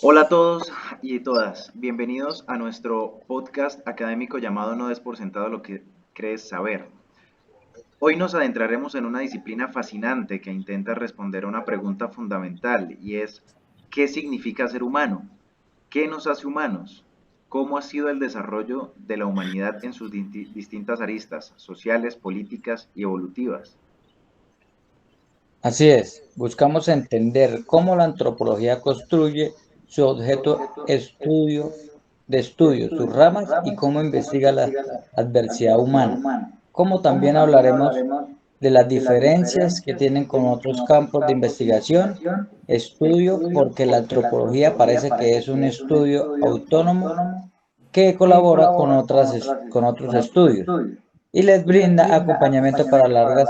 Hola a todos y todas, bienvenidos a nuestro podcast académico llamado No des por sentado lo que crees saber. Hoy nos adentraremos en una disciplina fascinante que intenta responder a una pregunta fundamental y es ¿qué significa ser humano? ¿Qué nos hace humanos? ¿Cómo ha sido el desarrollo de la humanidad en sus distintas aristas sociales, políticas y evolutivas? Así es, buscamos entender cómo la antropología construye su objeto de estudio, sus ramas y cómo investiga la adversidad humana. Como también hablaremos de las diferencias que tienen con otros campos de investigación, estudio, porque la antropología parece que es un estudio autónomo que colabora con otros estudios y les brinda acompañamiento para largas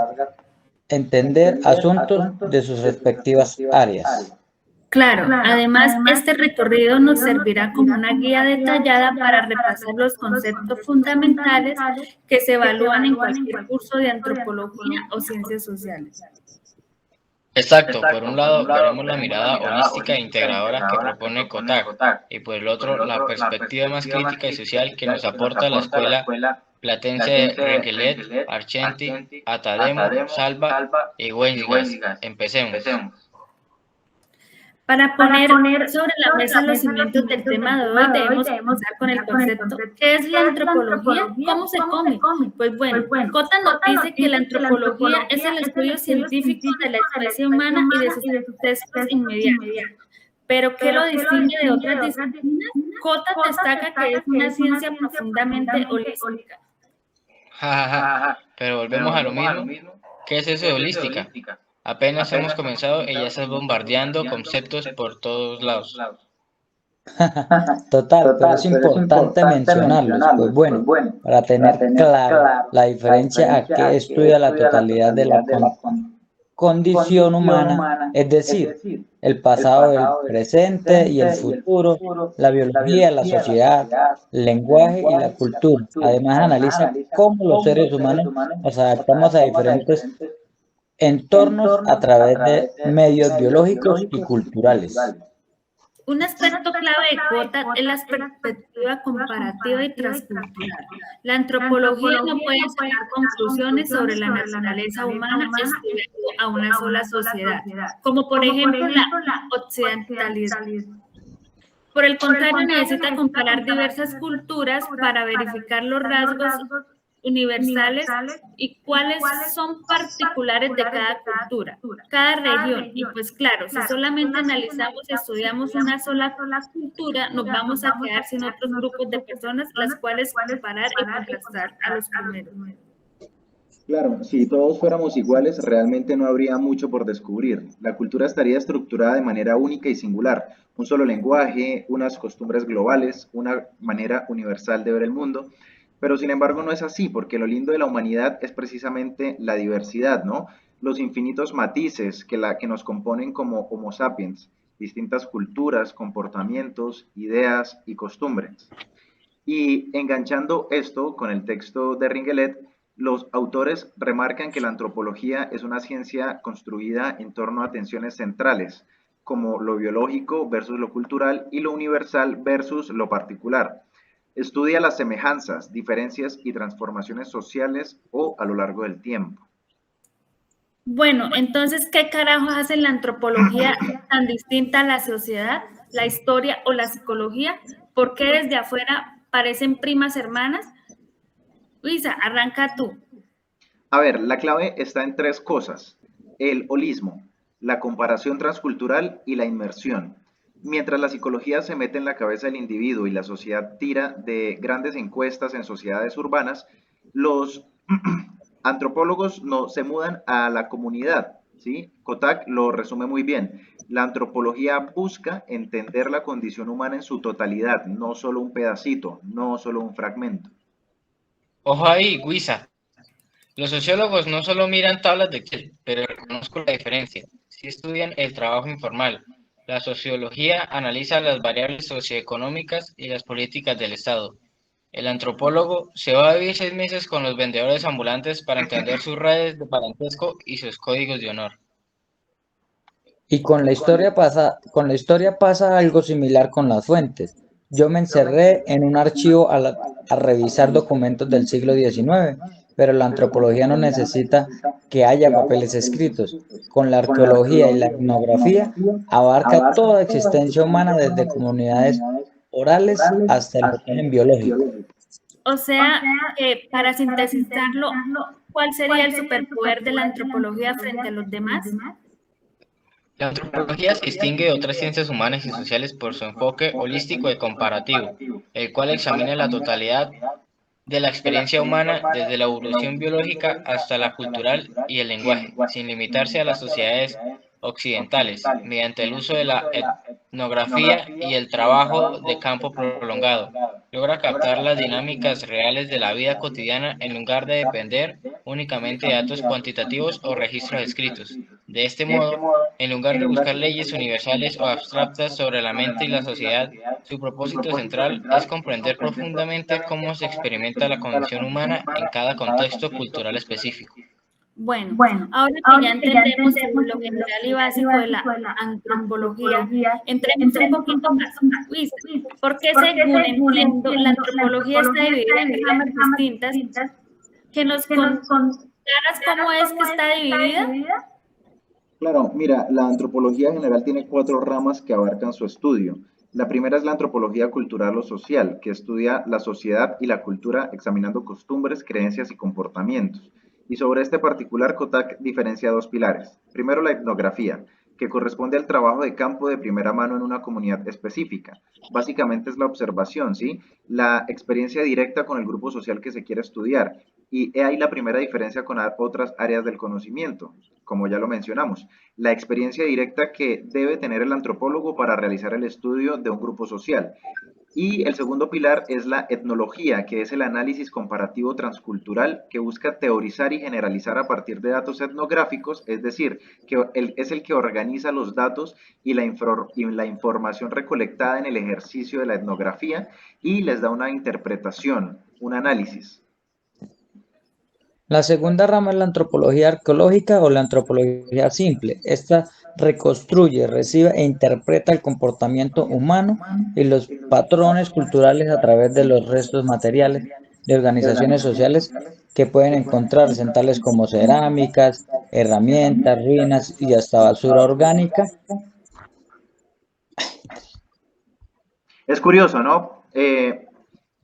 entender asuntos de sus respectivas áreas. Claro, además este recorrido nos servirá como una guía detallada para repasar los conceptos fundamentales que se evalúan en cualquier curso de antropología o ciencias sociales. Exacto, por un lado veremos la mirada holística e integradora que propone Kotak y por el otro la perspectiva más crítica y social que nos aporta la escuela platense de Ringelet, Argenti, Atademo, Salva y Weisgas. Empecemos. Para poner sobre la mesa los cimientos del tema de hoy, debemos comenzar con el concepto ¿qué es la antropología? ¿Cómo se come? Pues bueno, Cota nos dice que la antropología es el estudio científico de la especie humana y de sus ancestros inmediatos. ¿Pero qué lo distingue de otras disciplinas? Cota destaca que es una ciencia profundamente holística. Pero volvemos a lo mismo. ¿Qué es eso de holística? Apenas hemos comenzado y ya estás bombardeando conceptos por todos lados. Total, pero es importante mencionarlos, pues bueno, para tener claro la diferencia a qué estudia la totalidad de la condición humana, es decir, el pasado, el presente y el futuro, la biología, la sociedad, el lenguaje y la cultura. Además analiza cómo los seres humanos nos adaptamos a diferentes entornos a través de medios biológicos y culturales. Un aspecto clave de Cota es la perspectiva comparativa y transcultural. La antropología no puede sacar conclusiones sobre la naturaleza humana estudiando a una sola sociedad, como por ejemplo la occidentalidad. Por el contrario, necesita comparar diversas culturas para verificar los rasgos universales y cuáles son particulares de cada cultura, cada región. Y pues claro, si solamente analizamos y estudiamos una sola cultura, nos vamos a quedar sin otros grupos de personas las cuales comparar y contrastar a los primeros. Claro, si todos fuéramos iguales, realmente no habría mucho por descubrir. La cultura estaría estructurada de manera única y singular, un solo lenguaje, unas costumbres globales, una manera universal de ver el mundo, pero sin embargo no es así, porque lo lindo de la humanidad es precisamente la diversidad, ¿no? Los infinitos matices que nos componen como Homo sapiens, distintas culturas, comportamientos, ideas y costumbres. Y enganchando esto con el texto de Ringelet, los autores remarcan que la antropología es una ciencia construida en torno a tensiones centrales, como lo biológico versus lo cultural y lo universal versus lo particular. Estudia las semejanzas, diferencias y transformaciones sociales o a lo largo del tiempo. Bueno, entonces, ¿qué carajos hace la antropología tan distinta a la sociedad, la historia o la psicología? ¿Por qué desde afuera parecen primas hermanas? Luisa, arranca tú. A ver, la clave está en tres cosas: el holismo, la comparación transcultural y la inmersión. Mientras la psicología se mete en la cabeza del individuo y la sociedad tira de grandes encuestas en sociedades urbanas, los antropólogos no, se mudan a la comunidad, ¿sí? Kotak lo resume muy bien. La antropología busca entender la condición humana en su totalidad, no solo un pedacito, no solo un fragmento. Ojo ahí, Guisa. Los sociólogos no solo miran tablas de Excel, pero reconozco la diferencia. Si estudian el trabajo informal, la sociología analiza las variables socioeconómicas y las políticas del Estado. El antropólogo se va a vivir 6 meses con los vendedores ambulantes para entender sus redes de parentesco y sus códigos de honor. Y con la historia pasa algo similar con las fuentes. Yo me encerré en un archivo a revisar documentos del siglo XIX, pero la antropología no necesita que haya papeles escritos. Con la arqueología y la etnografía abarca toda existencia humana desde comunidades orales hasta el origen biológico. O sea, que para sintetizarlo, ¿cuál sería el superpoder de la antropología frente a los demás? La antropología se distingue de otras ciencias humanas y sociales por su enfoque holístico y comparativo, el cual examina la totalidad de la experiencia humana desde la evolución biológica hasta la cultural y el lenguaje, sin limitarse a las sociedades occidentales, mediante el uso de la etnografía y el trabajo de campo prolongado. Logra captar las dinámicas reales de la vida cotidiana en lugar de depender únicamente de datos cuantitativos o registros escritos. De este modo, en lugar de buscar leyes universales o abstractas sobre la mente y la sociedad, su propósito central es comprender profundamente cómo se experimenta la condición humana en cada contexto cultural específico. Bueno, ahora que ya entendemos lo general y básico de la antropología, entremos un poquito más. Luis, ¿por qué según entiendo la antropología está dividida en ramas distintas? ¿Que nos contaras cómo es que está dividida? Claro, mira, la antropología general tiene 4 ramas que abarcan su estudio. La primera es la antropología cultural o social, que estudia la sociedad y la cultura examinando costumbres, creencias y comportamientos. Y sobre este particular, Kotak diferencia 2 pilares. Primero, la etnografía, que corresponde al trabajo de campo de primera mano en una comunidad específica. Básicamente es la observación, ¿sí? La experiencia directa con el grupo social que se quiere estudiar. Y he ahí la primera diferencia con otras áreas del conocimiento, como ya lo mencionamos, la experiencia directa que debe tener el antropólogo para realizar el estudio de un grupo social. Y el segundo pilar es la etnología, que es el análisis comparativo transcultural que busca teorizar y generalizar a partir de datos etnográficos, es decir, que es el que organiza los datos y la información recolectada en el ejercicio de la etnografía y les da una interpretación, un análisis. La segunda rama es la antropología arqueológica o la antropología simple. Esta reconstruye, recibe e interpreta el comportamiento humano y los patrones culturales a través de los restos materiales de organizaciones sociales que pueden encontrarse en tales como cerámicas, herramientas, ruinas y hasta basura orgánica. Es curioso, ¿no?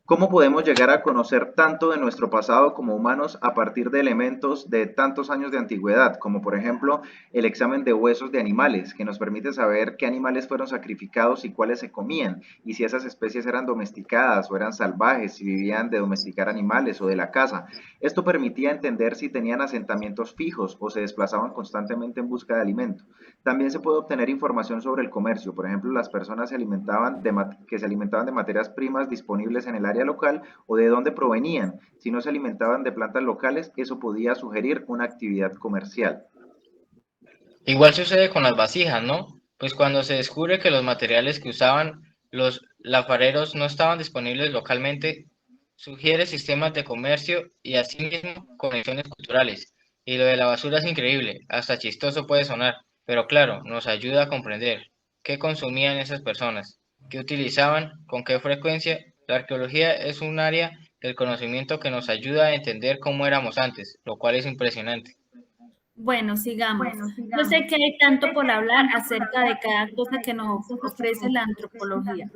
¿Cómo podemos llegar a conocer tanto de nuestro pasado como humanos a partir de elementos de tantos años de antigüedad, como por ejemplo el examen de huesos de animales, que nos permite saber qué animales fueron sacrificados y cuáles se comían, y si esas especies eran domesticadas o eran salvajes, si vivían de domesticar animales o de la caza? Esto permitía entender si tenían asentamientos fijos o se desplazaban constantemente en busca de alimento. También se puede obtener información sobre el comercio, por ejemplo, las personas que se alimentaban de materias primas disponibles en el área local o de dónde provenían. Si no se alimentaban de plantas locales, eso podía sugerir una actividad comercial. Igual sucede con las vasijas, ¿no? Pues cuando se descubre que los materiales que usaban los lafareros no estaban disponibles localmente, sugiere sistemas de comercio y asimismo conexiones culturales. Y lo de la basura es increíble, hasta chistoso puede sonar, pero claro, nos ayuda a comprender qué consumían esas personas, qué utilizaban, con qué frecuencia. La arqueología es un área del conocimiento que nos ayuda a entender cómo éramos antes, lo cual es impresionante. Bueno, sigamos. Yo sé que hay tanto por hablar acerca de cada cosa que nos ofrece la antropología,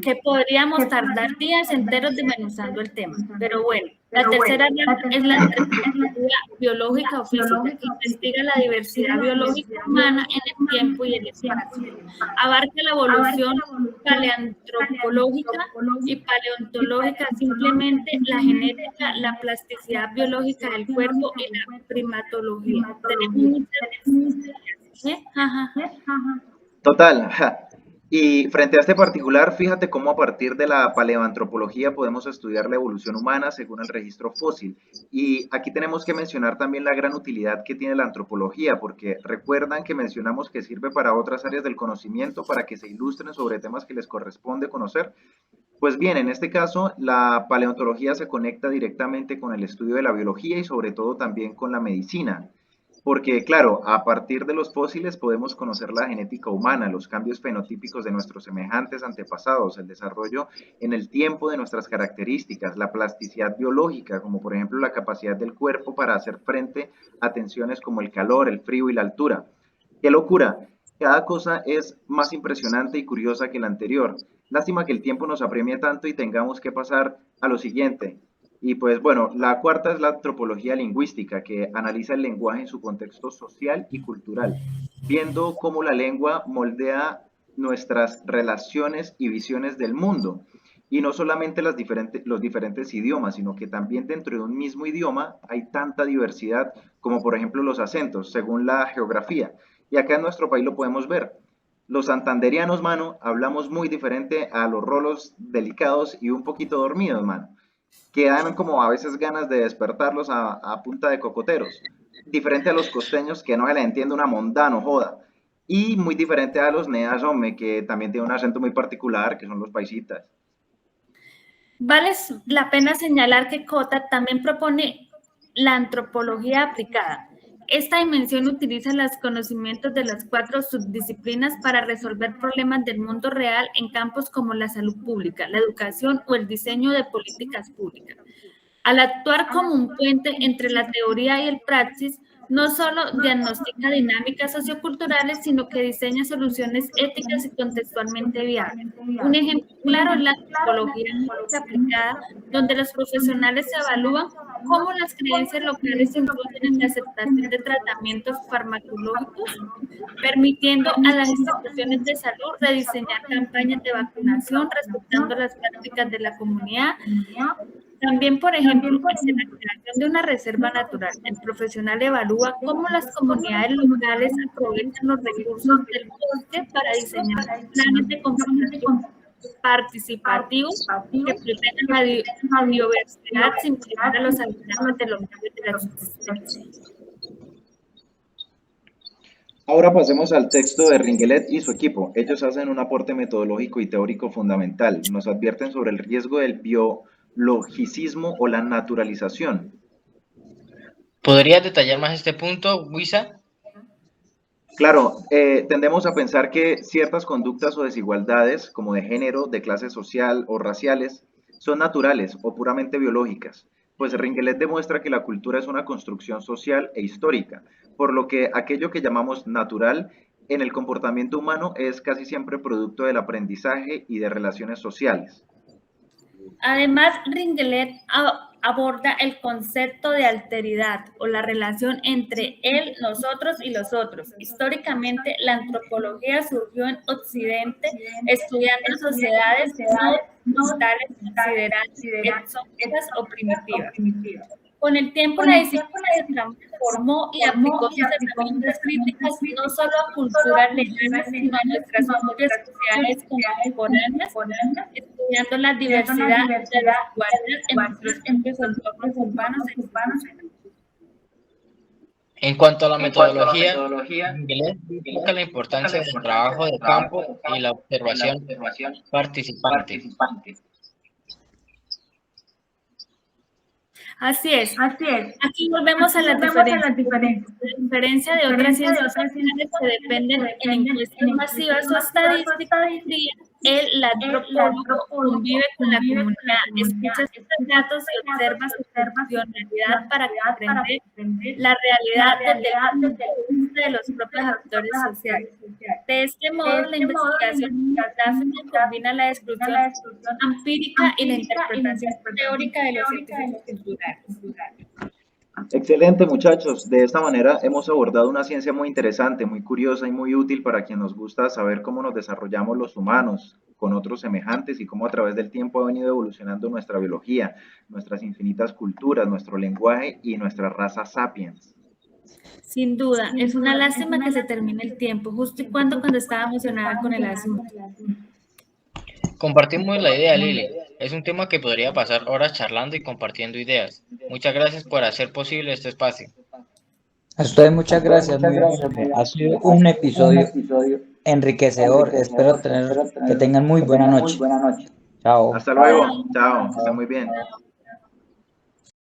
que podríamos tardar días enteros desmenuzando el tema. Pero bueno, la tercera rama es la antropología biológica o física, que investiga la diversidad biológica humana en el tiempo y el espacio. Abarca la evolución paleantropológica y paleontológica, simplemente la genética, la plasticidad biológica del cuerpo y la primatología. Tenemos muchas, ¿eh? Total. Ja. Y frente a este particular, fíjate cómo a partir de la paleoantropología podemos estudiar la evolución humana según el registro fósil. Y aquí tenemos que mencionar también la gran utilidad que tiene la antropología, porque recuerdan que mencionamos que sirve para otras áreas del conocimiento, para que se ilustren sobre temas que les corresponde conocer. Pues bien, en este caso, la paleontología se conecta directamente con el estudio de la biología y sobre todo también con la medicina. porque claro, a partir de los fósiles podemos conocer la genética humana, los cambios fenotípicos de nuestros semejantes antepasados, el desarrollo en el tiempo de nuestras características, la plasticidad biológica, como por ejemplo la capacidad del cuerpo para hacer frente a tensiones como el calor, el frío y la altura. ¡Qué locura! Cada cosa es más impresionante y curiosa que la anterior. Lástima que el tiempo nos apremie tanto y tengamos que pasar a lo siguiente. Y pues bueno, la cuarta es la antropología lingüística, que analiza el lenguaje en su contexto social y cultural, viendo cómo la lengua moldea nuestras relaciones y visiones del mundo. Y no solamente los diferentes idiomas, sino que también dentro de un mismo idioma hay tanta diversidad como por ejemplo los acentos, según la geografía. Y acá en nuestro país lo podemos ver. Los santanderianos, mano, hablamos muy diferente a los rolos delicados y un poquito dormidos, mano, que dan como a veces ganas de despertarlos a punta de cocoteros. Diferente a los costeños, que no se les entiende una mondano, joda. Y muy diferente a los neas, hombre, que también tienen un acento muy particular, que son los paisitas. Vale la pena señalar que Cota también propone la antropología aplicada. Esta dimensión utiliza los conocimientos de las 4 subdisciplinas para resolver problemas del mundo real en campos como la salud pública, la educación o el diseño de políticas públicas. Al actuar como un puente entre la teoría y el praxis, no solo diagnostica dinámicas socioculturales, sino que diseña soluciones éticas y contextualmente viables. Un ejemplo claro es la antropología aplicada, donde los profesionales evalúan cómo las creencias locales influyen en la aceptación de tratamientos farmacológicos, permitiendo a las instituciones de salud rediseñar campañas de vacunación respetando las prácticas de la comunidad. También, por ejemplo, en la creación de una reserva natural, el profesional evalúa cómo las comunidades locales aprovechan los recursos del bosque para diseñar planes de conservación participativos que protejan la biodiversidad sin privar a los habitantes de los medios de la subsistencia. Ahora pasemos al texto de Ringelet y su equipo. Ellos hacen un aporte metodológico y teórico fundamental. Nos advierten sobre el riesgo del biologicismo o la naturalización. ¿Podrías detallar más este punto, Guisa? Claro, tendemos a pensar que ciertas conductas o desigualdades, como de género, de clase social o raciales, son naturales o puramente biológicas. Pues Ringelet demuestra que la cultura es una construcción social e histórica, por lo que aquello que llamamos natural en el comportamiento humano es casi siempre producto del aprendizaje y de relaciones sociales. Además, Ringelet aborda el concepto de alteridad o la relación entre él, nosotros y los otros. Históricamente, la antropología surgió en Occidente estudiando sociedades no tales consideradas exóticas o primitivas. Con el tiempo, la disciplina se transformó y aplicó sus herramientas críticas no solo a culturas lejanas, sino a nuestras propias sociedades contemporáneas, estudiando la diversidad de las igualdades en nuestros propios entornos urbanos e institucionales. En cuanto a la metodología, Ringelet destaca la importancia del trabajo de campo y la observación participante. Así es. Aquí volvemos a las diferencias. La diferencia de otras ciencias sociales que dependen en encuestas masivas o estadísticas, el antropólogo convive con la comunidad, escucha estos datos y observa su funcionalidad para comprender la realidad desde el punto de vista de los propios actores sociales. De este modo, la investigación etnográfica combina la descripción empírica y la interpretación teórica de los científicos culturales. Excelente, muchachos. De esta manera hemos abordado una ciencia muy interesante, muy curiosa y muy útil para quien nos gusta saber cómo nos desarrollamos los humanos con otros semejantes y cómo a través del tiempo ha venido evolucionando nuestra biología, nuestras infinitas culturas, nuestro lenguaje y nuestra raza sapiens. Sin duda, es una lástima que se termine el tiempo, justo y cuando estaba emocionada con el asunto. Compartimos la idea, Lili. Es un tema que podría pasar horas charlando y compartiendo ideas. Muchas gracias por hacer posible este espacio. A ustedes muchas gracias, muy amable. Ha sido un episodio enriquecedor. Espero que tengan muy buena noche. Chao. Hasta luego. Chao. Está muy bien.